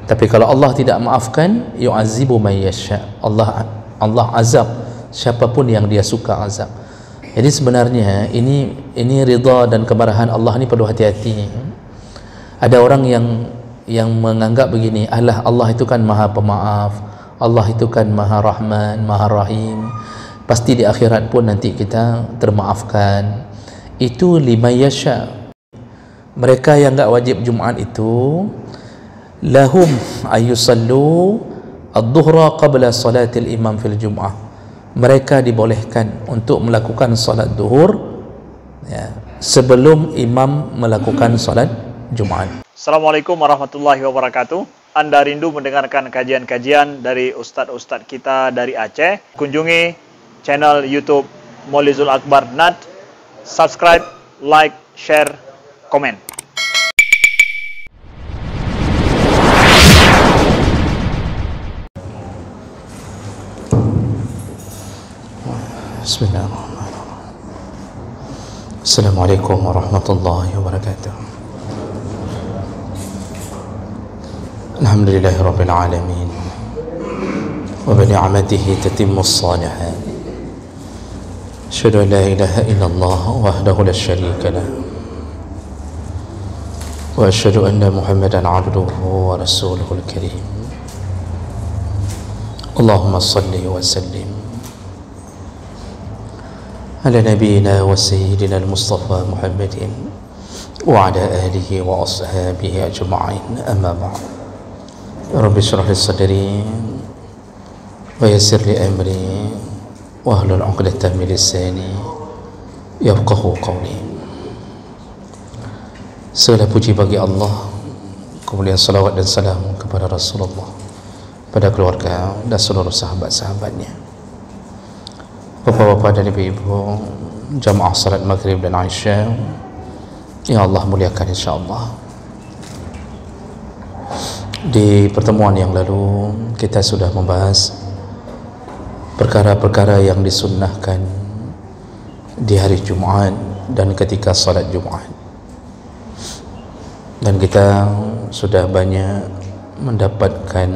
Tapi kalau Allah tidak maafkan, yu'azibu man yasha. Allah azab siapapun yang dia suka azab. Jadi sebenarnya ini ridha dan kemarahan Allah ni perlu hati-hati. Ada orang yang menganggap begini, Allah itu kan Maha Pemaaf, Allah itu kan Maha Rahman, Maha Rahim, pasti di akhirat pun nanti kita termaafkan. Itu lima yasha. Mereka yang enggak wajib Jumaat itu lahum ayusallu ad-dhuhra qabla salatil imam fil jum'ah. Mereka dibolehkan untuk melakukan solat duhur ya, sebelum imam melakukan solat Jumaat. Assalamualaikum warahmatullahi wabarakatuh. Anda rindu mendengarkan kajian-kajian dari ustadz-ustadz kita dari Aceh? Kunjungi channel YouTube Maulizul Akbar NAD. Subscribe, like, share, komen. Bismillahirrahmanirrahim. Assalamualaikum warahmatullahi wabarakatuh. Alhamdulillahirabbil alamin. Wa bi ni'matihi tatimmus shalihat. Asyhadu an la ilaha illallah wahdahu la syarika lah. Wa asyhadu anna Muhammadan 'abduhu wa rasuluhul karim. Allahumma shalli wa sallim على نبينا وسيدنا المصطفى محمد وعلى آله وأصحابه أجمعين أما بعد رب اشرح لي صدري ويسر لي أمري واحلل عقدة من لساني يفقهوا قولي. Segala puji bagi Allah, kemudian salawat dan salam kepada Rasulullah, pada keluarga dan seluruh sahabat-sahabatnya. Bapak-bapak dan ibu-ibu, jamaah salat maghrib dan Aisyah yang Allah muliakan insyaAllah. Di pertemuan yang lalu kita sudah membahas perkara-perkara yang disunnahkan di hari Jumaat dan ketika salat Jumaat, dan kita sudah banyak mendapatkan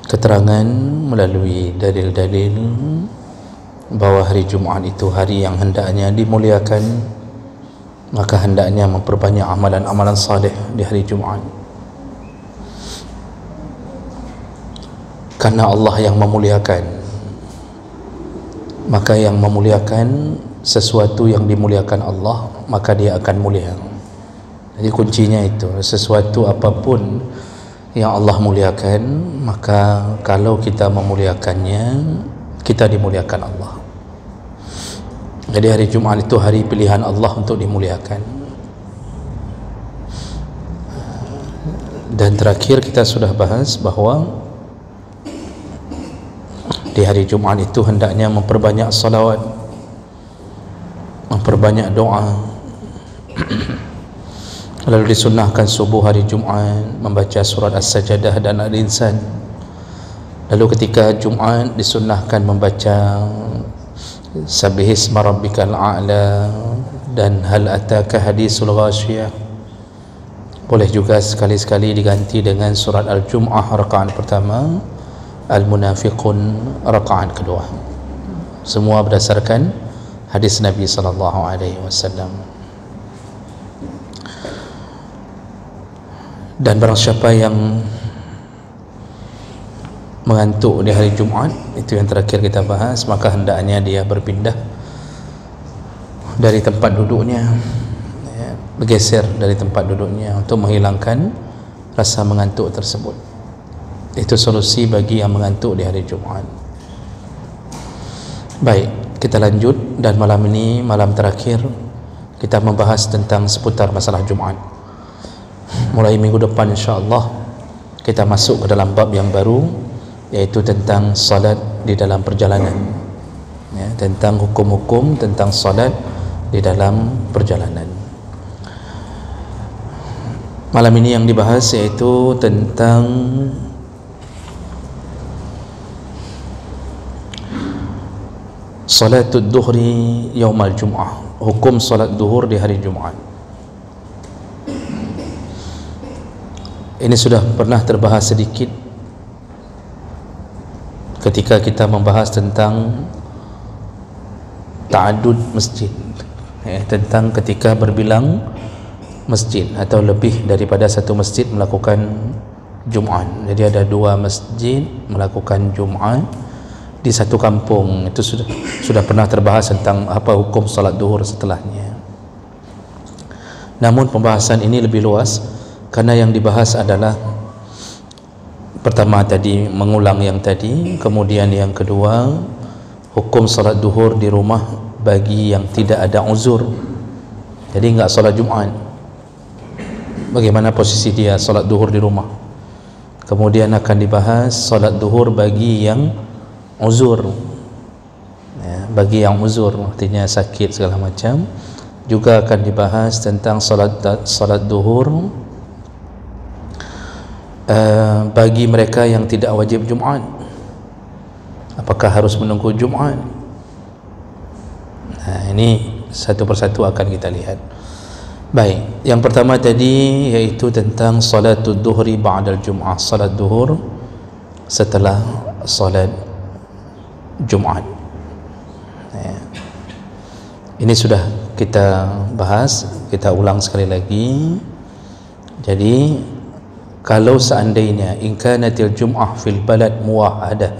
keterangan melalui dalil-dalil bahwa hari Jumaat itu hari yang hendaknya dimuliakan, maka hendaknya memperbanyak amalan-amalan saleh di hari Jumaat, karena Allah yang memuliakan. Maka yang memuliakan sesuatu yang dimuliakan Allah, maka dia akan mulia. Jadi kuncinya itu, sesuatu apapun yang Allah muliakan, maka kalau kita memuliakannya, kita dimuliakan Allah. Jadi hari Jumaat itu hari pilihan Allah untuk dimuliakan. Dan terakhir kita sudah bahas bahwa di hari Jumaat itu hendaknya memperbanyak salawat, memperbanyak doa. Lalu disunnahkan subuh hari Jumaat membaca surat As-Sajdah dan Al-Insan. Lalu ketika Jumaat disunnahkan membaca Sabbihisma rabbikal a'la dan Hal ataka hadisul ghasyiyah. Boleh juga sekali-sekali diganti dengan surat Al-Jum'ah rakaat pertama, Al-Munafiqun rakaat kedua. Semua berdasarkan hadis Nabi sallallahu alaihi wasallam. Dan barang siapa yang mengantuk di hari Jumaat, itu yang terakhir kita bahas, maka hendaknya dia berpindah dari tempat duduknya, ya, bergeser dari tempat duduknya untuk menghilangkan rasa mengantuk tersebut. Itu solusi bagi yang mengantuk di hari Jumaat. Baik, kita lanjut, dan malam ini malam terakhir kita membahas tentang seputar masalah Jumaat. Mulai minggu depan insyaAllah kita masuk ke dalam bab yang baru, yaitu tentang salat di dalam perjalanan, ya, tentang hukum-hukum tentang salat di dalam perjalanan. Malam ini yang dibahas yaitu tentang salatul duhri yaumal jum'ah, hukum salat duhur di hari Jumaat. Ini sudah pernah terbahas sedikit ketika kita membahas tentang ta'adud masjid, tentang ketika berbilang masjid atau lebih daripada satu masjid melakukan Jumat. Jadi ada dua masjid melakukan Jumat di satu kampung. Itu sudah pernah terbahas tentang apa hukum salat duhur setelahnya. Namun pembahasan ini lebih luas karena yang dibahas adalah pertama tadi mengulang yang tadi, kemudian yang kedua hukum salat duhur di rumah bagi yang tidak ada uzur, jadi enggak salat Jumat, bagaimana posisi dia salat duhur di rumah. Kemudian akan dibahas salat duhur bagi yang uzur, bagi yang uzur artinya sakit segala macam. Juga akan dibahas tentang salat duhur bagi mereka yang tidak wajib Jumat, apakah harus menunggu Jumat. Ini satu persatu akan kita lihat. Baik, yang pertama tadi yaitu tentang salatul duhri ba'dal Jum'ah, salat duhur setelah salat Jumat. Ini sudah kita bahas, kita ulang sekali lagi. Jadi kalau seandainya in kanatil Jum'ah fil balad muwahadah,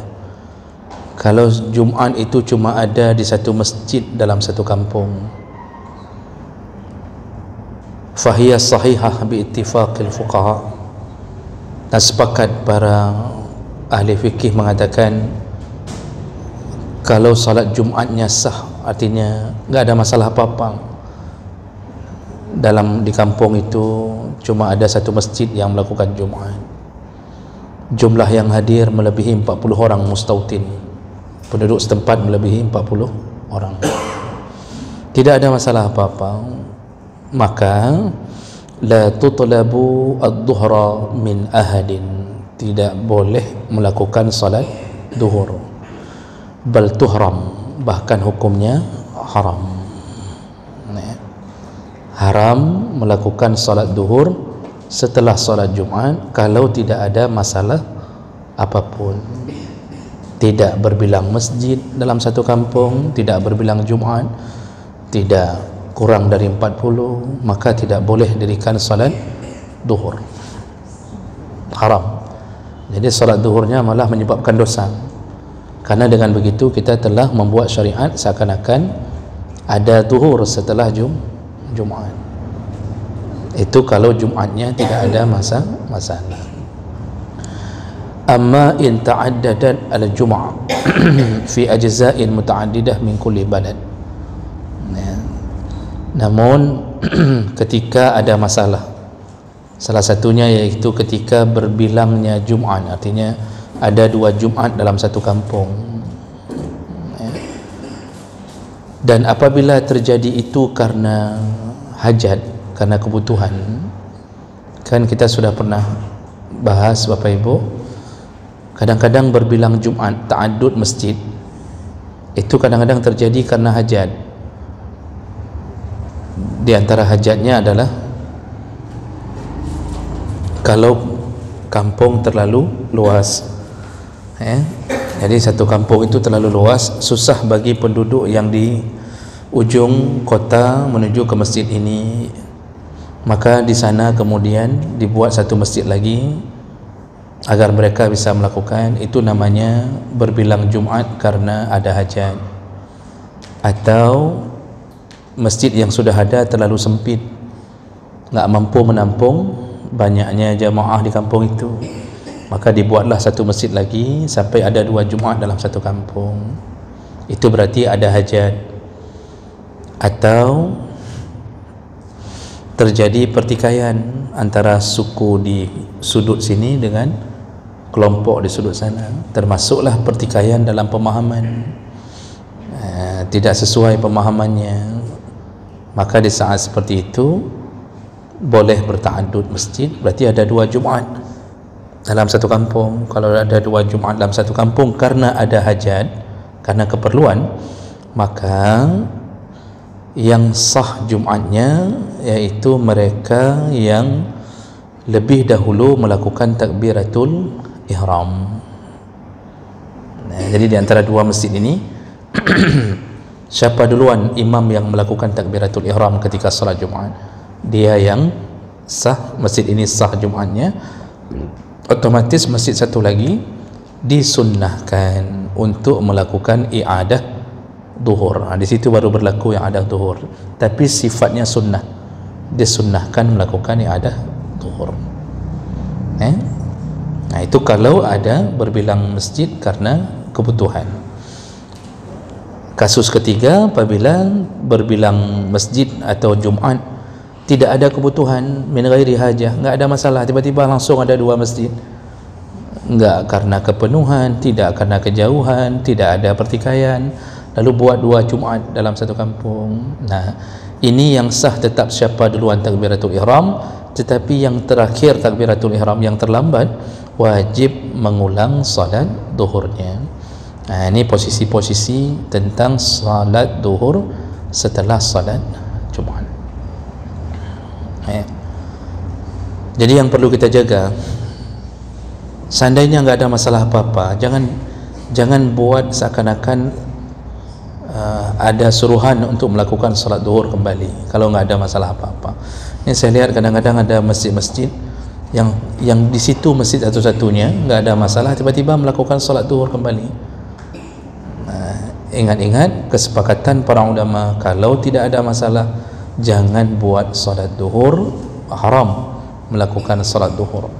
kalau Jumat itu cuma ada di satu masjid dalam satu kampung, fahiyah sahihah biittifaqil fuqaha, dan sepakat para ahli fikih mengatakan kalau salat Jumatnya sah, artinya enggak ada masalah apa-apa. Di kampung itu cuma ada satu masjid yang melakukan Jumat, jumlah yang hadir melebihi 40 orang mustautin, penduduk setempat melebihi 40 orang, tidak ada masalah apa-apa, maka la tutlabu ad-duhra min ahadin, tidak boleh melakukan salat duhur, bal tuhram, bahkan hukumnya haram. Haram melakukan salat duhur setelah salat Jumat kalau tidak ada masalah apapun, tidak berbilang masjid dalam satu kampung, tidak berbilang Jumat, tidak kurang dari 40, maka tidak boleh dirikan salat duhur, haram. Jadi salat duhurnya malah menyebabkan dosa, karena dengan begitu kita telah membuat syariat seakan-akan ada duhur setelah Jumat. Itu kalau Jumatnya tidak ada masalah. Amma in ta'addadat al-jum'ah fi ajza'in muta'addidah min kulli balad. Namun ketika ada masalah, salah satunya yaitu ketika berbilangnya Jumat, artinya ada dua Jumat dalam satu kampung, dan apabila terjadi itu karena hajat, karena kebutuhan. Kan kita sudah pernah bahas Bapak Ibu, kadang-kadang berbilang Jumat, ta'adud masjid, itu kadang-kadang terjadi karena hajat. Di antara hajatnya adalah kalau kampung terlalu luas, jadi satu kampung itu terlalu luas, susah bagi penduduk yang di ujung kota menuju ke masjid ini, maka di sana kemudian dibuat satu masjid lagi agar mereka bisa melakukan. Itu namanya berbilang Jumat karena ada hajat, atau masjid yang sudah ada terlalu sempit, enggak mampu menampung banyaknya jamaah di kampung itu, maka dibuatlah satu masjid lagi sampai ada dua Jumat dalam satu kampung. Itu berarti ada hajat. Atau terjadi pertikaian antara suku di sudut sini dengan kelompok di sudut sana, termasuklah pertikaian dalam pemahaman, tidak sesuai pemahamannya, maka di saat seperti itu boleh berta'adud masjid. Berarti ada dua Jumat dalam satu kampung. Kalau ada dua Jumat dalam satu kampung karena ada hajat, karena keperluan, maka yang sah Jumatnya yaitu mereka yang lebih dahulu melakukan takbiratul ihram. Jadi di antara dua masjid ini siapa duluan imam yang melakukan takbiratul ihram ketika salat Jumaat, dia yang sah, masjid ini sah Jumaatnya, otomatis masjid satu lagi disunnahkan untuk melakukan i'adah duhur. Di situ baru berlaku i'adah duhur, tapi sifatnya sunnah, disunnahkan melakukan i'adah duhur. Nah itu kalau ada berbilang masjid karena kebutuhan. Kasus ketiga, apabila berbilang masjid atau Jumaat tidak ada kebutuhan, min ghairi hajah, enggak ada masalah, tiba-tiba langsung ada dua masjid, enggak karena kepenuhan, tidak karena kejauhan, tidak ada pertikaian, lalu buat dua Jumaat dalam satu kampung. Nah ini yang sah tetap siapa duluan takbiratul ihram, tetapi yang terakhir takbiratul ihram yang terlambat wajib mengulang salat duhurnya. Nah, ini posisi-posisi tentang salat duhur setelah salat Jumaat. Jadi yang perlu kita jaga, seandainya enggak ada masalah apa-apa, jangan buat seakan-akan ada suruhan untuk melakukan salat duhur kembali kalau enggak ada masalah apa-apa. Ini saya lihat kadang-kadang ada masjid-masjid yang di situ masjid satu-satunya enggak ada masalah, tiba-tiba melakukan salat duhur kembali. Ingat-ingat kesepakatan para ulama, kalau tidak ada masalah jangan buat salat duhur, haram melakukan salat duhur.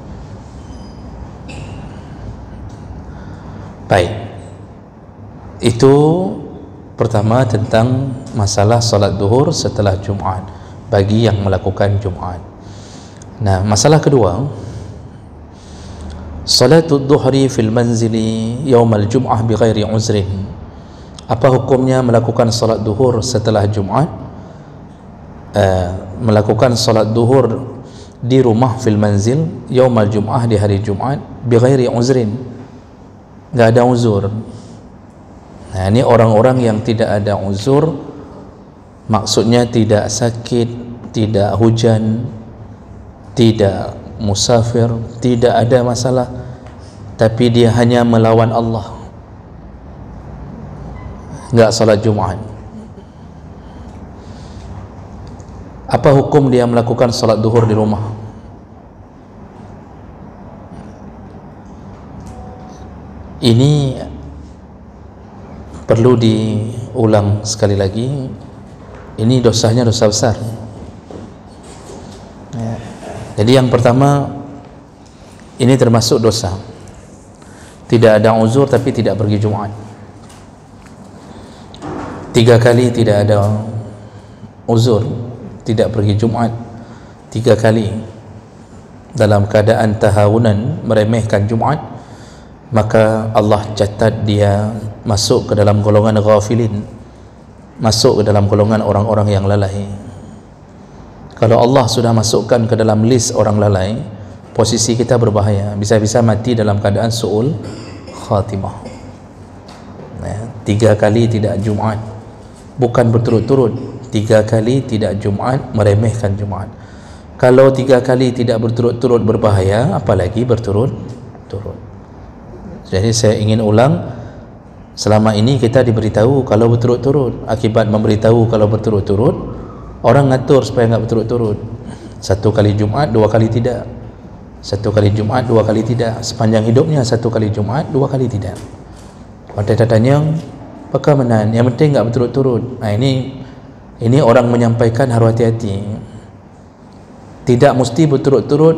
Baik, itu pertama tentang masalah salat duhur setelah Jumaat bagi yang melakukan Jumaat. Nah, masalah kedua, salatul duhri fil manzili yaumal jum'ah bighairi uzrin. Apa hukumnya melakukan salat duhur setelah Jumaat? Melakukan salat duhur di rumah fil manzil yaumal jum'ah, di hari Jumaat, bighairi uzrin, enggak ada uzur. Nah, ini orang-orang yang tidak ada uzur, maksudnya tidak sakit, tidak hujan, tidak musafir, tidak ada masalah, tapi dia hanya melawan Allah, enggak salat Jumaat. Apa hukum dia melakukan salat duhur di rumah? Ini perlu diulang sekali lagi, ini dosanya dosa besar. Jadi yang pertama, ini termasuk dosa tidak ada uzur tapi tidak pergi Jumaat. 3 kali tidak ada uzur, tidak pergi Jumaat 3 kali dalam keadaan tahawunan, meremehkan Jumaat, maka Allah catat dia masuk ke dalam golongan ghafilin, masuk ke dalam golongan orang-orang yang lalai. Kalau Allah sudah masukkan ke dalam list orang lalai, posisi kita berbahaya, bisa-bisa mati dalam keadaan su'ul khatimah. 3 kali tidak Jumaat, bukan berturut-turut, 3 kali tidak Jumaat, meremehkan Jumaat. Kalau 3 kali tidak berturut-turut berbahaya, apalagi berturut-turut. Jadi saya ingin ulang, selama ini kita diberitahu kalau berturut-turut, akibat memberitahu kalau berturut-turut, orang ngatur supaya enggak berturut-turut. 1 kali Jumaat, 2 kali tidak. 1 kali Jumaat, 2 kali tidak. Sepanjang hidupnya 1 kali Jumaat, 2 kali tidak. Pada tanya, apakah menan? Yang penting enggak berturut-turut. Nah, ini orang menyampaikan harus hati-hati. Tidak mesti berturut-turut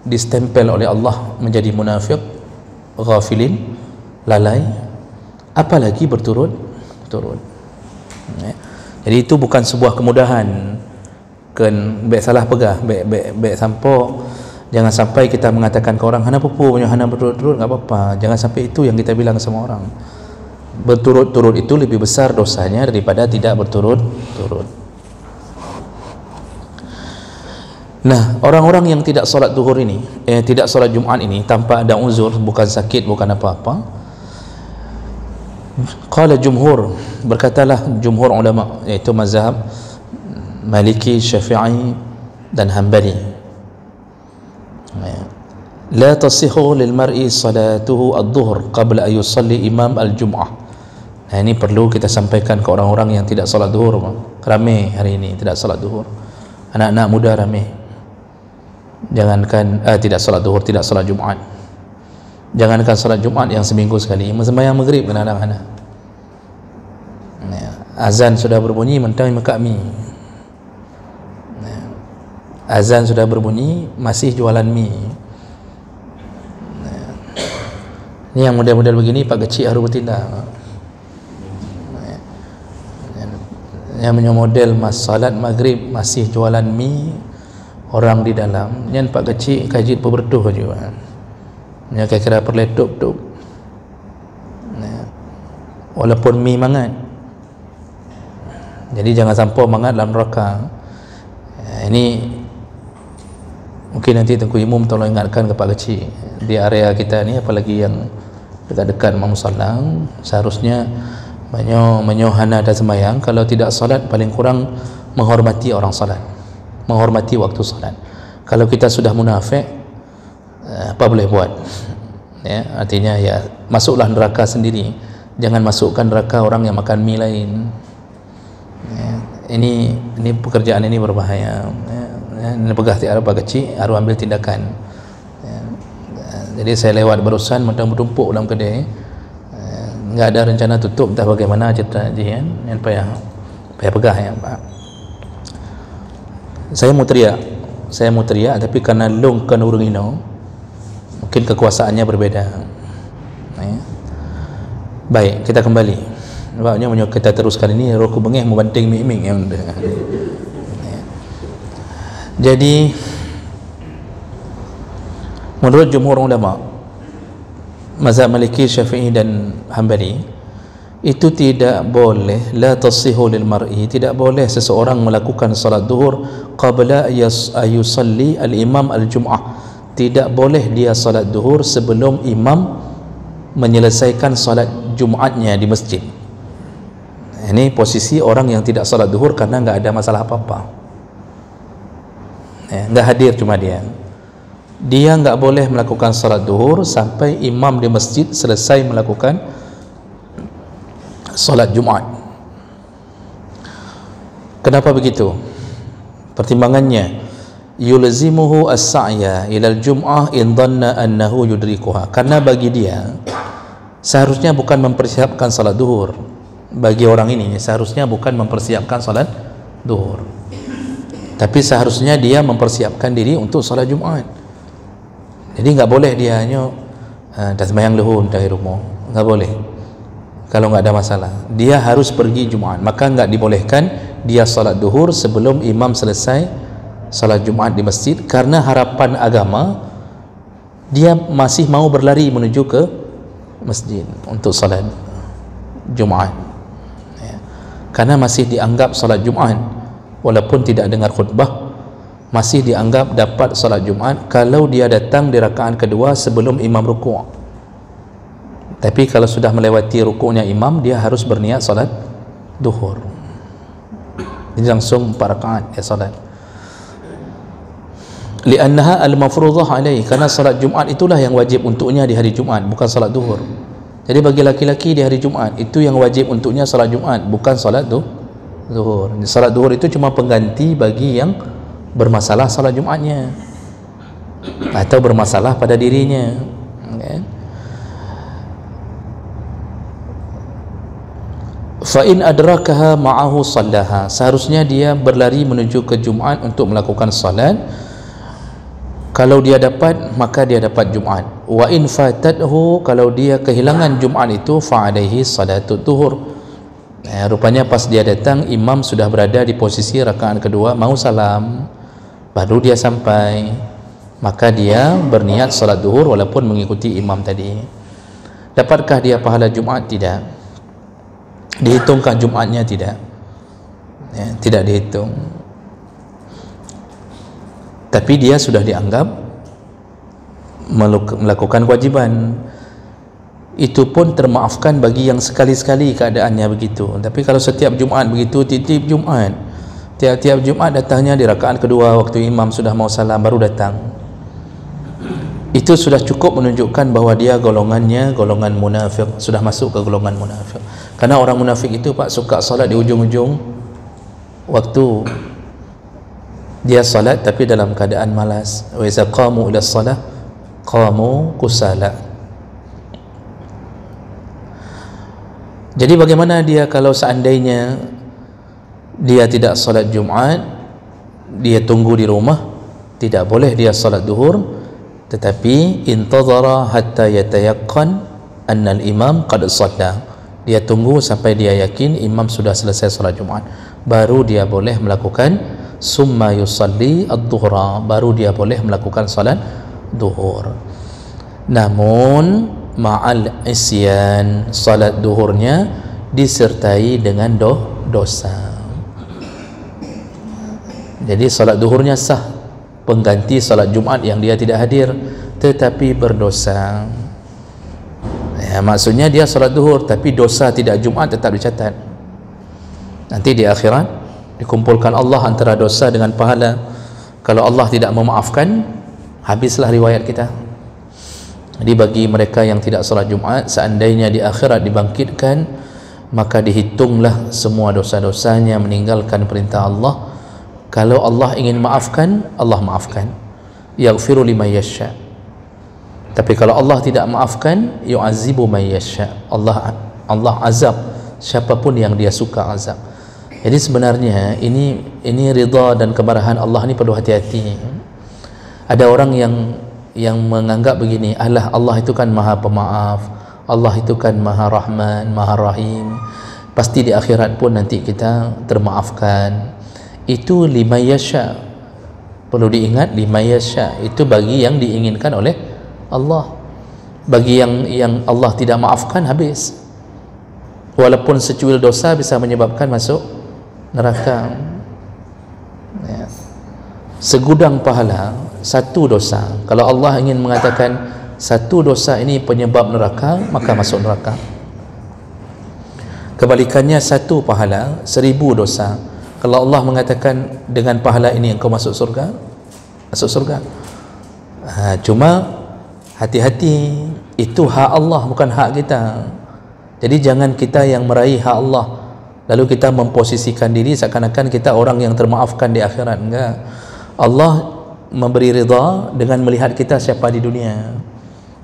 distempel oleh Allah menjadi munafik, ghafilin, lalai, apalagi berturut-turut. Jadi itu bukan sebuah kemudahan. Kan baik salah pegah, baik sampo. Jangan sampai kita mengatakan ke orang hana pupu punya hana berturut-turut, enggak apa-apa. Jangan sampai itu yang kita bilang sama orang. Berturut-turut itu lebih besar dosanya daripada tidak berturut-turut. Nah, orang-orang yang tidak solat duhur ini, tidak solat Jumaat ini tanpa ada uzur, bukan sakit, bukan apa-apa, qala jumhur, berkatalah jumhur ulama, iaitu mazhab Maliki, Syafi'i dan Hanbali. La tasihhu lil mar'i salatuhu adh-dhuhr qabla an yusalli imam al-jum'ah. Nah, ini perlu kita sampaikan ke orang-orang yang tidak salat zuhur. Ramai hari ini tidak salat zuhur, anak-anak muda ramai. Jangankan tidak salat zuhur, tidak salat Jumaat. Jangankan salat Jumaat yang seminggu sekali, sembahyang maghrib kena anak-anak. Azan sudah berbunyi mentang makan mi. Azan sudah berbunyi masih jualan mi. Ini yang model-model begini Pak kecil harus bertindak. Yang punya model salat maghrib masih jualan mi, orang di dalam yang Pak kecil kaji berbertuh juga. Yang kira-kira perletup tu. Walaupun mi mangat. Jadi jangan sampai mangat dalam neraka. Ini mungkin nanti Tengku Imam tolong ingatkan ke Pak kecil di area kita ni, apalagi yang dekat-dekat musalla, seharusnya menyohana dan sembahyang. Kalau tidak salat, paling kurang menghormati orang salat, menghormati waktu salat. Kalau kita sudah munafik, apa boleh buat? Ya, artinya ya masuklah neraka sendiri, jangan masukkan neraka orang yang makan mie lain. Ya, ini pekerjaan ini berbahaya. Ya, ini pegah tiada Pak kecil harus ambil tindakan. Ya, jadi saya lewat barusan macam bertumpuk dalam kedai. Enggak ada rencana tutup, entah bagaimana cerita jian yang payah pegah ya Pak. Saya mau teriak tapi karena long kan urung ino, mungkin kekuasaannya berbeda. Ya. Baik, kita kembali. Nampaknya menyo kita teruskan ini roku bengih membanting miming yang ya. Jadi menurut jumhur ulama mazhab Maliki, Syafi'i dan Hanbali, itu tidak boleh, la tasihhu lil mar'i, tidak boleh seseorang melakukan salat zuhur qabla ayusalli al-imam al-jum'ah. Tidak boleh dia salat zuhur sebelum imam menyelesaikan salat Jumatnya di masjid. Ini posisi orang yang tidak salat zuhur karena enggak ada masalah apa-apa. Enggak hadir cuma dia enggak boleh melakukan salat zuhur sampai imam di masjid selesai melakukan salat Jumat. Kenapa begitu? Pertimbangannya, yulzimuhu as-sa'ya ila al-jum'ah in dhanna annahu yudrikuha. Karena bagi dia seharusnya bukan mempersiapkan salat zuhur. Bagi orang ini seharusnya bukan mempersiapkan salat zuhur, tapi seharusnya dia mempersiapkan diri untuk salat Jumat. Jadi enggak boleh dia dah sembahyang luhur dari rumah, enggak boleh. Kalau enggak ada masalah, dia harus pergi Jumat. Maka enggak dibolehkan dia salat zuhur sebelum imam selesai salat Jumat di masjid, karena harapan agama dia masih mau berlari menuju ke masjid untuk salat Jumat. Ya. Karena masih dianggap salat Jumat walaupun tidak dengar khutbah, masih dianggap dapat salat Jumat kalau dia datang di rakaat kedua sebelum imam rukuk. Tapi kalau sudah melewati rukuknya imam, dia harus berniat salat zuhur. Jadi langsung 4 rakaat dia salat. Li'annaha al-mafruḍah alaihi, karena salat Jumat itulah yang wajib untuknya di hari Jumat, bukan salat zuhur. Jadi bagi laki-laki di hari Jumat itu yang wajib untuknya salat Jumat, bukan salat zuhur. Salat zuhur itu cuma pengganti bagi yang bermasalah salat Jumatnya atau bermasalah pada dirinya. Okay. Fa in adrakaha ma'ahu sallaha, seharusnya dia berlari menuju ke Jumat untuk melakukan salat. Kalau dia dapat, maka dia dapat Jumat. Wa in fatathu, kalau dia kehilangan Jumat itu, fa alaihi salatut zuhur. Rupanya pas dia datang imam sudah berada di posisi rakaat kedua, mau salam, baru dia sampai, maka dia berniat salat zuhur walaupun mengikuti imam tadi. Dapatkah dia pahala Jumat? Tidak. Dihitungkah Jumatnya? Tidak. Ya, tidak dihitung. Tapi dia sudah dianggap melakukan kewajiban. Itu pun termaafkan bagi yang sekali-sekali keadaannya begitu. Tapi kalau setiap Jumat begitu, tiap Jumat datangnya di rakaat kedua waktu imam sudah mau salam baru datang, itu sudah cukup menunjukkan bahawa dia golongannya golongan munafik, sudah masuk ke golongan munafik. Karena orang munafik itu Pak suka salat di ujung-ujung waktu dia salat tapi dalam keadaan malas. Wa iza qamu ila shalah qamu kusala. Jadi bagaimana dia kalau seandainya dia tidak salat Jumat, dia tunggu di rumah, tidak boleh dia salat duhur, tetapi intadhara hatta yatayaqqan anna al-imam qad shalla. Dia tunggu sampai dia yakin imam sudah selesai salat Jumat, baru dia boleh melakukan summa yusalli ad-dhuhra, baru dia boleh melakukan salat duhur. Namun ma'al isyan, salat duhurnya disertai dengan dosa. Jadi salat duhurnya sah, pengganti salat Jumat yang dia tidak hadir, tetapi berdosa. Ya, maksudnya dia salat duhur tapi dosa tidak Jumat tetap dicatat. Nanti di akhirat dikumpulkan Allah antara dosa dengan pahala. Kalau Allah tidak memaafkan, habislah riwayat kita. Jadi bagi mereka yang tidak salat Jumat, seandainya di akhirat dibangkitkan, maka dihitunglah semua dosa-dosanya meninggalkan perintah Allah. Kalau Allah ingin maafkan, Allah maafkan. Yaghfiru liman yasha. Tapi kalau Allah tidak maafkan, yu'azibu man yasha. Allah azab siapapun yang dia suka azab. Jadi sebenarnya ini ridha dan kemarahan Allah ini perlu hati-hati. Ada orang yang menganggap begini, Allah itu kan maha pemaaf, Allah itu kan maha rahman, maha rahim, pasti di akhirat pun nanti kita termaafkan. Itu lima yasha, perlu diingat, lima yasha itu bagi yang diinginkan oleh Allah. Bagi yang Allah tidak maafkan, habis. Walaupun secuil dosa bisa menyebabkan masuk neraka. Ya. Segudang pahala, satu dosa, kalau Allah ingin mengatakan satu dosa ini penyebab neraka, maka masuk neraka. Kebalikannya, satu pahala, 1000 dosa, kalau Allah mengatakan dengan pahala ini engkau masuk surga, masuk surga. Cuma hati-hati, itu hak Allah, bukan hak kita. Jadi jangan kita yang meraih hak Allah lalu kita memposisikan diri seakan-akan kita orang yang termaafkan di akhirat. Enggak. Allah memberi ridha dengan melihat kita siapa di dunia.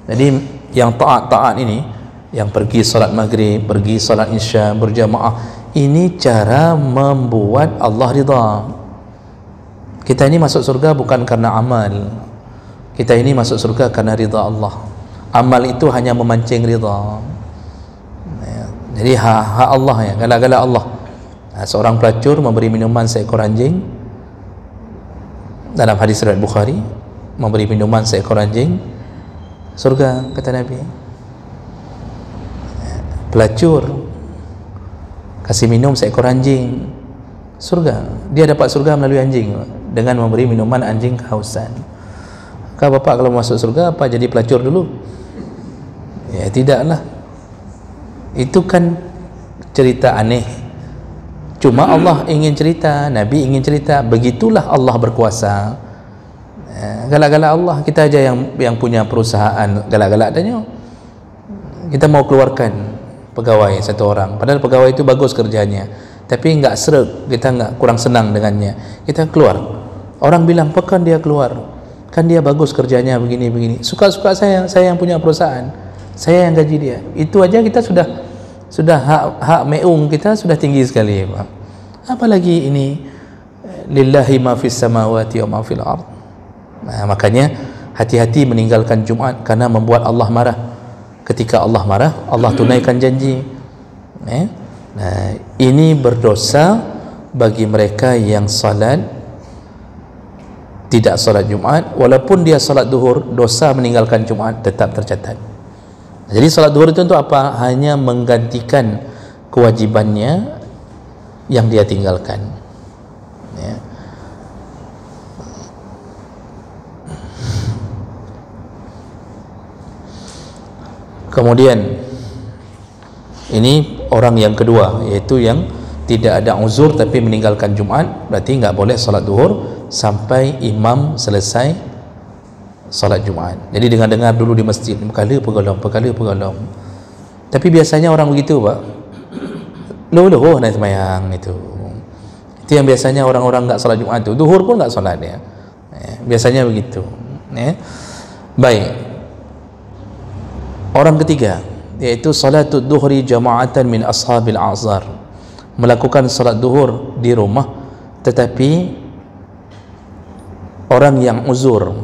Jadi yang taat-taat ini, yang pergi salat maghrib, pergi salat isya berjamaah, ini cara membuat Allah ridha. Kita ini masuk surga bukan karena amal, kita ini masuk surga karena ridha Allah. Amal itu hanya memancing ridha. Jadi hak Allah ya, galak-galak Allah. Seorang pelacur memberi minuman seekor anjing. Dalam hadis riwayat Bukhari, memberi minuman seekor anjing, surga, kata Nabi. Pelacur kasih minum seekor anjing, surga. Dia dapat surga melalui anjing dengan memberi minuman anjing kehausan. Kau bapak kalau masuk surga apa jadi pelacur dulu? Ya tidaklah. Itu kan cerita aneh. Cuma Allah ingin cerita, Nabi ingin cerita, begitulah Allah berkuasa. Galak-galak Allah, kita aja yang punya perusahaan galak-galak tanya. Kita mau keluarkan pegawai satu orang, padahal pegawai itu bagus kerjanya, tapi enggak seret, kita enggak kurang senang dengannya, kita keluar. Orang bilang, pekan dia keluar, kan dia bagus kerjanya begini-begini. Suka-suka saya yang punya perusahaan, saya yang gaji dia. Itu aja kita sudah hak meung kita sudah tinggi sekali, Pak. Apalagi ini lillahi ma fis samawati wa ma fil ard. Nah, makanya hati-hati meninggalkan Jumat karena membuat Allah marah. Ketika Allah marah, Allah tunaikan janji. Nah, ini berdosa bagi mereka yang salat tidak salat Jumat, walaupun dia salat duhur, dosa meninggalkan Jumat tetap tercatat. Jadi salat duhur itu untuk apa? Hanya menggantikan kewajibannya yang dia tinggalkan. Ya. Kemudian ini orang yang kedua, yaitu yang tidak ada uzur tapi meninggalkan Jumat, berarti nggak boleh salat duhur sampai imam selesai salat Jumaat. Jadi dengar-dengar dulu di masjid, perkala pergolong. Tapi biasanya orang begitu, Pak. Loh nak semayang itu. Itu yang biasanya orang-orang enggak salat Jumaat tu. Zuhur pun enggak salat dia. Biasanya begitu. Baik. Orang ketiga, yaitu salatul duhri jama'atan min ashabil a'zar. Melakukan salat duhur di rumah, tetapi orang yang uzur,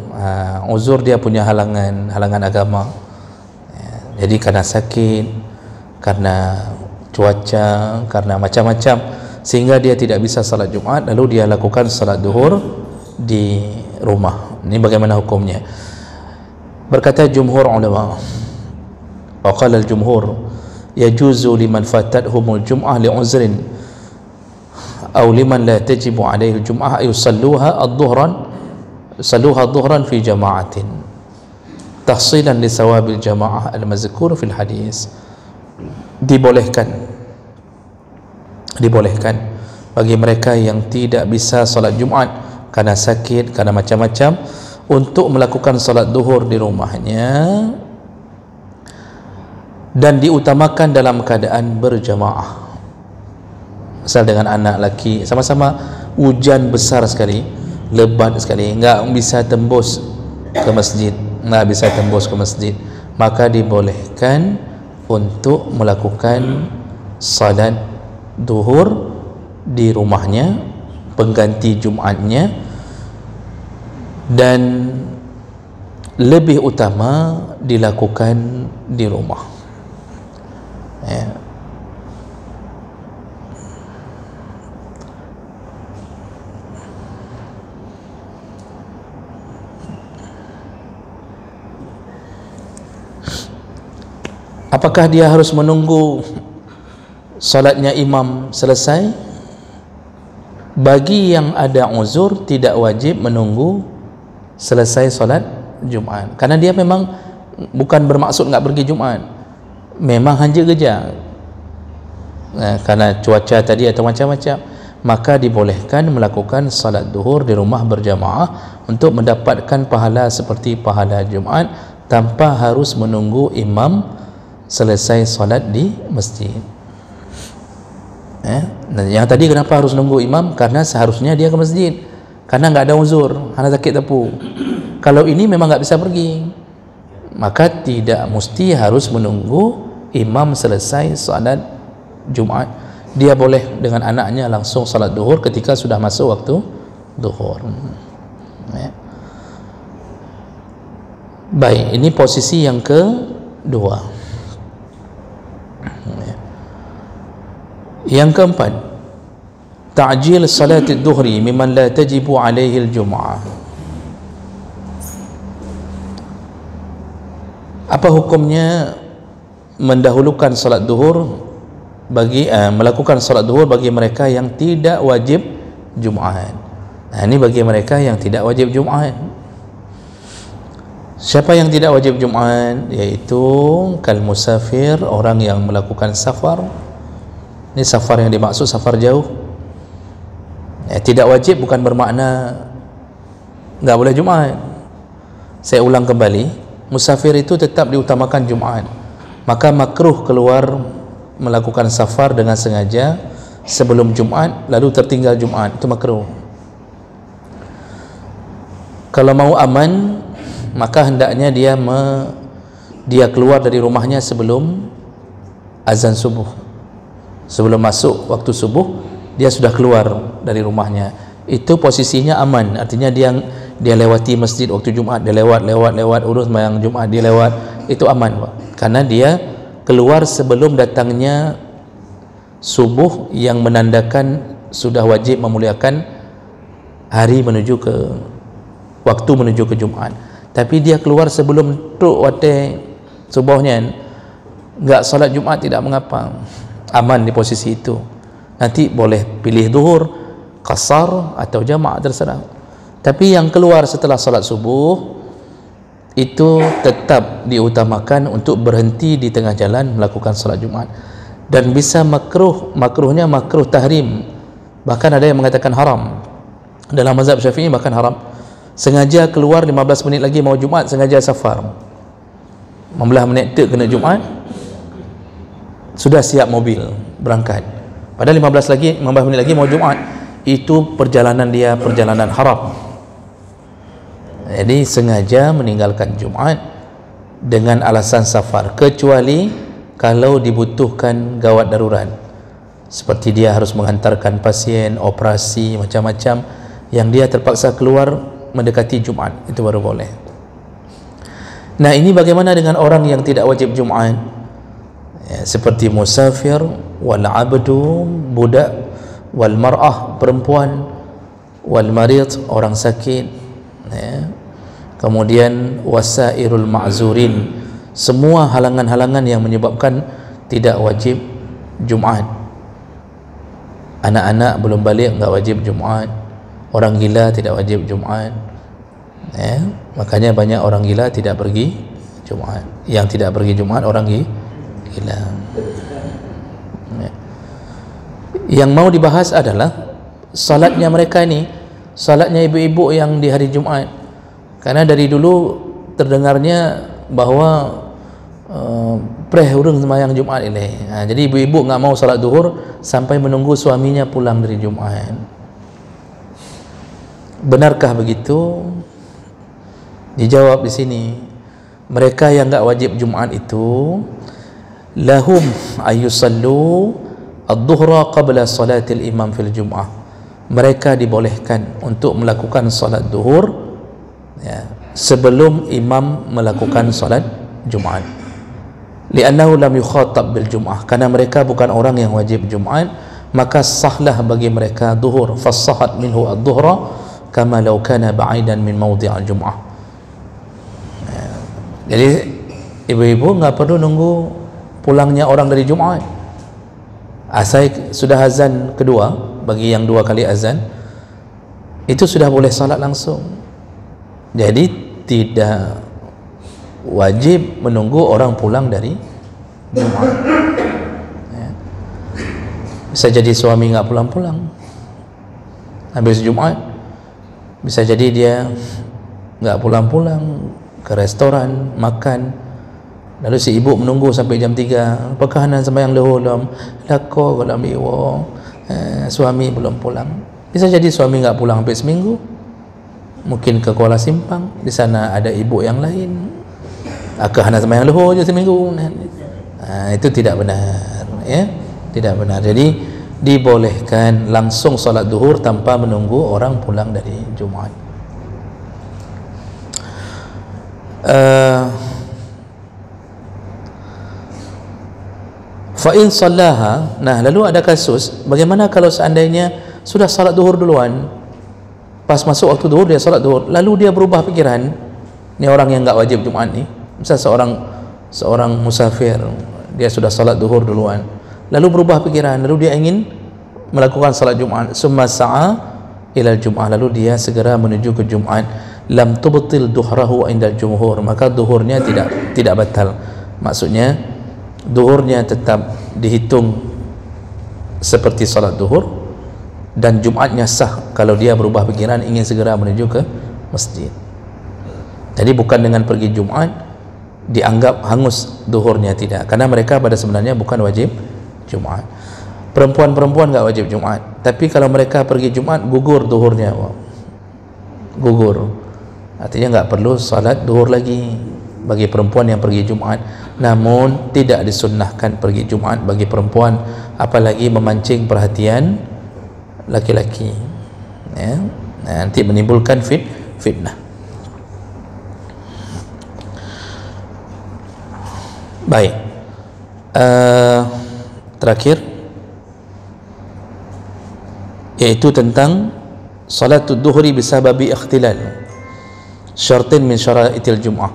uzur dia punya halangan agama, jadi karena sakit, karena cuaca, karena macam-macam, sehingga dia tidak bisa salat Jumaat, lalu dia lakukan salat duhur di rumah. Ini bagaimana hukumnya? Berkata jumhur ulama, wa qala al-jumhur yajuzu liman fatathumul jum'ah li'uzrin aw liman la tajibu alaihi al-jum'ah yusalluha ad-dhuhran fi jama'atin tahsilan li sawabil jama'ah al-mazkur fil hadis. Dibolehkan bagi mereka yang tidak bisa salat Jumaat karena sakit, karena macam-macam, untuk melakukan salat duhur di rumahnya, dan diutamakan dalam keadaan berjamaah. Misal dengan anak lelaki, sama-sama hujan besar sekali, lebat sekali, enggak bisa tembus ke masjid, maka dibolehkan untuk melakukan salat duhur di rumahnya, pengganti Jumaatnya, dan lebih utama dilakukan di rumah. Apakah dia harus menunggu salatnya imam selesai? Bagi yang ada uzur, tidak wajib menunggu selesai salat Jumaat, karena dia memang bukan bermaksud enggak pergi Jumaat, memang hanya kerja, karena cuaca tadi atau macam-macam, maka dibolehkan melakukan salat duhur di rumah berjamaah untuk mendapatkan pahala seperti pahala Jumaat tanpa harus menunggu imam selesai salat di masjid. Yang tadi kenapa harus nunggu imam? Karena seharusnya dia ke masjid, karena enggak ada uzur, hanya sakit tepu. Kalau ini memang enggak bisa pergi, maka tidak mesti harus menunggu imam selesai salat Jumaat. Dia boleh dengan anaknya langsung salat duhur ketika sudah masuk waktu duhur. Baik, ini posisi yang kedua. Yang keempat, ta'jil salat ad-duhri mimman la tajibu alaihi al-jum'ah. Apa hukumnya mendahulukan salat duhur bagi melakukan salat duhur bagi mereka yang tidak wajib Jumaat? Ini bagi mereka yang tidak wajib Jumaat. Siapa yang tidak wajib Jumaat? Yaitu kal musafir, orang yang melakukan safar. Ini safar yang dimaksud safar jauh. Tidak wajib bukan bermakna enggak boleh Jumaat. Saya ulang kembali, musafir itu tetap diutamakan Jumaat. Maka makruh keluar melakukan safar dengan sengaja sebelum Jumaat lalu tertinggal Jumaat, itu makruh. Kalau mau aman, maka hendaknya dia keluar dari rumahnya sebelum azan subuh. Sebelum masuk waktu subuh, dia sudah keluar dari rumahnya. Itu posisinya aman, artinya dia lewati masjid waktu Jumaat, dia lewat urus sembahyang Jumaat, dia lewat, itu aman, Pak. Karena dia keluar sebelum datangnya subuh yang menandakan sudah wajib memuliakan hari menuju ke waktu menuju ke Jumaat. Tapi dia keluar sebelum tu waktu subuhnya, enggak salat Jumaat, tidak mengapa, aman di posisi itu. Nanti boleh pilih duhur, qasar atau jamaah, terserah. Tapi yang keluar setelah salat subuh itu tetap diutamakan untuk berhenti di tengah jalan melakukan salat Jumaat. Dan bisa makruhnya makruh tahrim, bahkan ada yang mengatakan haram. Dalam mazhab Syafi'i bahkan haram. sengaja keluar 15 minit lagi mau Jumaat, sengaja safar 15 minit tu kena Jumaat, sudah siap mobil berangkat, padahal 15 minit lagi mau Jumaat, itu perjalanan dia perjalanan haram. Jadi sengaja meninggalkan Jumaat dengan alasan safar, kecuali kalau dibutuhkan gawat darurat, seperti dia harus menghantarkan pasien, operasi, macam-macam yang dia terpaksa keluar mendekati Jumaat, itu baru boleh. Nah, ini bagaimana dengan orang yang tidak wajib Jumaat? Ya, seperti musafir, wal abdu, budak, wal mar'ah, perempuan, wal marid, orang sakit, ya. Kemudian wasairul ma'zurin, semua halangan-halangan yang menyebabkan tidak wajib Jumaat. Anak-anak belum balik enggak wajib Jumaat, orang gila tidak wajib Jumaat, ya. Makanya banyak orang gila tidak pergi Jumaat. Yang tidak pergi Jumaat orang gila, ya. Yang mau dibahas adalah salatnya mereka ini, salatnya ibu-ibu yang di hari Jumaat. Karena dari dulu terdengarnya bahwa preh urung sembahyang Jumaat ini. Jadi ibu-ibu enggak mau salat zuhur sampai menunggu suaminya pulang dari Jumaat. Benarkah begitu? Dijawab di sini, mereka yang enggak wajib Jumaat itu lahum ayyusallu ad-dhuhra qabla salatil imam fil jum'ah. Mereka dibolehkan untuk melakukan salat zuhur, ya, sebelum imam melakukan salat Jumaat. Li'annahu lam yukhatab bil Jum'ah, karena mereka bukan orang yang wajib Jumaat, maka sahlah bagi mereka zuhur. Fassahat minhu ad-dhuhra kama law kana ba'idan min mawdi'al Jum'ah. Jadi ibu-ibu enggak perlu nunggu pulangnya orang dari Jumaat. Asal sudah azan kedua, bagi yang 2 kali azan, itu sudah boleh salat langsung. Jadi tidak wajib menunggu orang pulang dari Jumaat, ya. Bisa jadi suami enggak pulang-pulang habis Jumaat, bisa jadi dia enggak pulang-pulang ke restoran makan, lalu si ibu menunggu sampai jam 3, apakah anda sembahyang dahulu lako kalau iwo, suami belum pulang. Bisa jadi suami enggak pulang sampai seminggu, mungkin ke Kuala Simpang, di sana ada ibu yang lain, hanya sembahyang dahulu je seminggu. Itu tidak benar, ya, tidak benar. Jadi dibolehkan langsung salat zuhur tanpa menunggu orang pulang dari Jumaat. Fa in sallaha, nah lalu ada kasus, bagaimana kalau seandainya sudah salat zuhur duluan, pas masuk waktu zuhur dia salat zuhur, lalu dia berubah pikiran, ni orang yang enggak wajib Jumaat ni, misal seorang musafir, dia sudah salat zuhur duluan, lalu berubah pikiran, lalu dia ingin melakukan salat Jumaat, summa sa'a ila Jumaat, lalu dia segera menuju ke Jumaat, lam tubtil duhrahu indal jumhur, maka duhurnya tidak batal. Maksudnya duhurnya tetap dihitung seperti salat duhur, dan Jumatnya sah kalau dia berubah pikiran ingin segera menuju ke masjid. Jadi bukan dengan pergi Jumat dianggap hangus duhurnya, tidak, karena mereka pada sebenarnya bukan wajib Jumat. Perempuan-perempuan enggak wajib Jumat, tapi kalau mereka pergi Jumat gugur duhurnya, gugur, artinya enggak perlu salat duhur lagi bagi perempuan yang pergi Jumat. Namun tidak disunnahkan pergi Jumat bagi perempuan, apalagi memancing perhatian laki-laki, ya, nanti menimbulkan fitnah. Baik, terakhir yaitu tentang salatul duhri bisababi ikhtilal syartin min syara'itil jum'ah,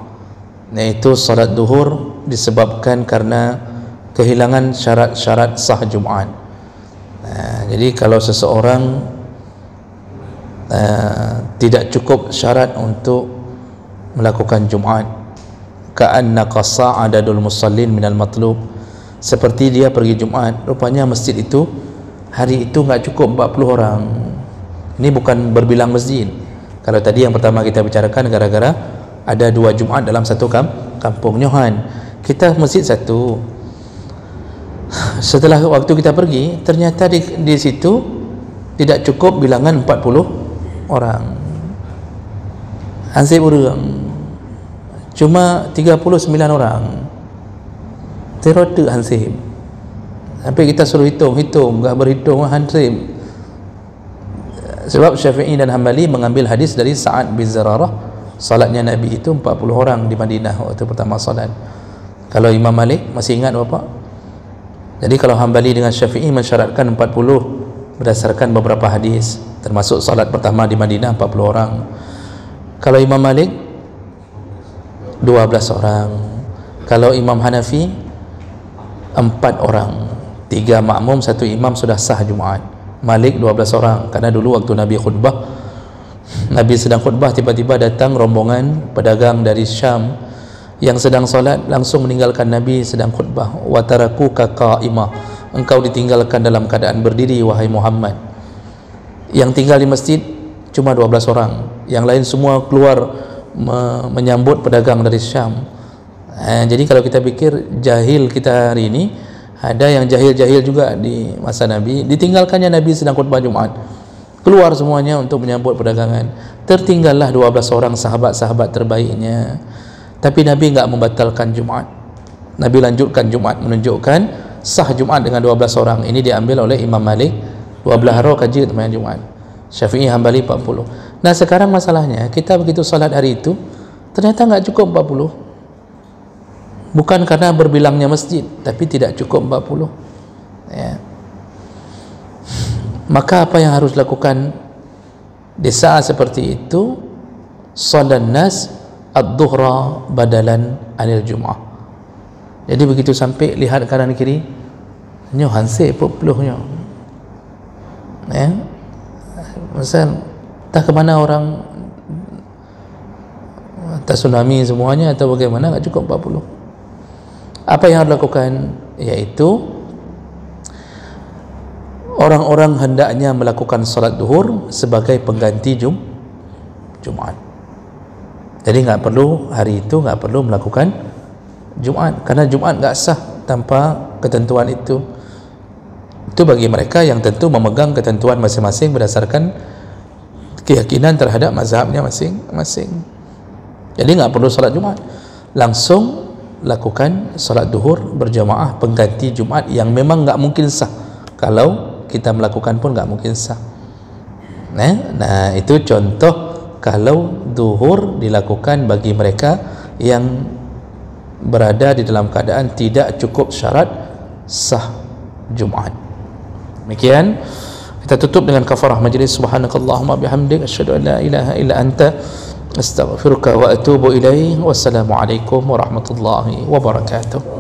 yaitu salat duhur disebabkan karena kehilangan syarat-syarat sah Jumaat. Jadi kalau seseorang tidak cukup syarat untuk melakukan Jumaat, ka'anna qasa adadul musallin minal matlub, seperti dia pergi Jumaat, rupanya masjid itu hari itu enggak cukup 40 orang. Ini bukan berbilang masjid, Kalau tadi yang pertama kita bicarakan gara-gara ada 2 Jumaat dalam satu kampung Nyohan, kita masjid satu. Setelah waktu kita pergi, ternyata di situ tidak cukup bilangan 40 orang. Hansip orang cuma 39 orang. Terotek hansip. Sampai kita suruh hitung, enggak berhitung hansip. Sebab Syafi'i dan Hambali mengambil hadis dari Sa'ad bin Zararah, salatnya Nabi itu 40 orang di Madinah waktu pertama salat. Kalau Imam Malik masih ingat Bapak? Jadi kalau Hambali dengan Syafi'i mensyaratkan 40 berdasarkan beberapa hadis, termasuk salat pertama di Madinah 40 orang. Kalau Imam Malik 12 orang. Kalau Imam Hanafi 4 orang, 3 makmum, 1 imam sudah sah Jumaat. Malik 12 orang, karena dulu waktu Nabi khutbah, Nabi sedang khutbah, tiba-tiba datang rombongan pedagang dari Syam yang sedang solat, langsung meninggalkan Nabi sedang khutbah. Wa tarakuka qa'imah, engkau ditinggalkan dalam keadaan berdiri wahai Muhammad. Yang tinggal di masjid cuma 12 orang, yang lain semua keluar menyambut pedagang dari Syam. Jadi kalau kita pikir jahil kita hari ini, ada yang jahil-jahil juga di masa Nabi. Ditinggalkannya Nabi sedang khutbah Jumaat, keluar semuanya untuk menyambut perdagangan. Tertinggallah 12 orang sahabat-sahabat terbaiknya. Tapi Nabi enggak membatalkan Jumaat. Nabi lanjutkan Jumaat, menunjukkan sah Jumaat dengan 12 orang. Ini diambil oleh Imam Malik, 12 hari kaji teman Jumaat. Syafi'i, Hambali 40. Nah sekarang masalahnya, kita begitu salat hari itu ternyata enggak cukup 40. Bukan karena berbilangnya masjid, tapi tidak cukup 40 ya. Maka apa yang harus dilakukan di saat seperti itu? Salat nas ad-dhuhra badalan anil jum'ah. Jadi begitu sampai lihat kanan kiri, nyo hansip peluhnya ya. Misal entah ke mana orang, entah tsunami semuanya atau bagaimana, tak cukup 40. Apa yang harus dilakukan? Yaitu orang-orang hendaknya melakukan salat duhur sebagai pengganti Jumaat. Jadi enggak perlu hari itu, enggak perlu melakukan Jumaat, karena Jumaat enggak sah tanpa ketentuan itu. Itu bagi mereka yang tentu memegang ketentuan masing-masing berdasarkan keyakinan terhadap mazhabnya masing-masing. Jadi enggak perlu salat Jumaat, langsung lakukan salat duhur berjamaah pengganti Jumaat yang memang enggak mungkin sah. Kalau kita melakukan pun enggak mungkin sah. Nah, itu contoh kalau duhur dilakukan bagi mereka yang berada di dalam keadaan tidak cukup syarat sah Jumaat. Demikian kita tutup dengan kafarah majlis. Subhanakallahumma bihamdik, asyhadu an la ilaha illa anta, astaghfiruka wa atubu ilaih. Wassalamualaikum warahmatullahi wabarakatuh.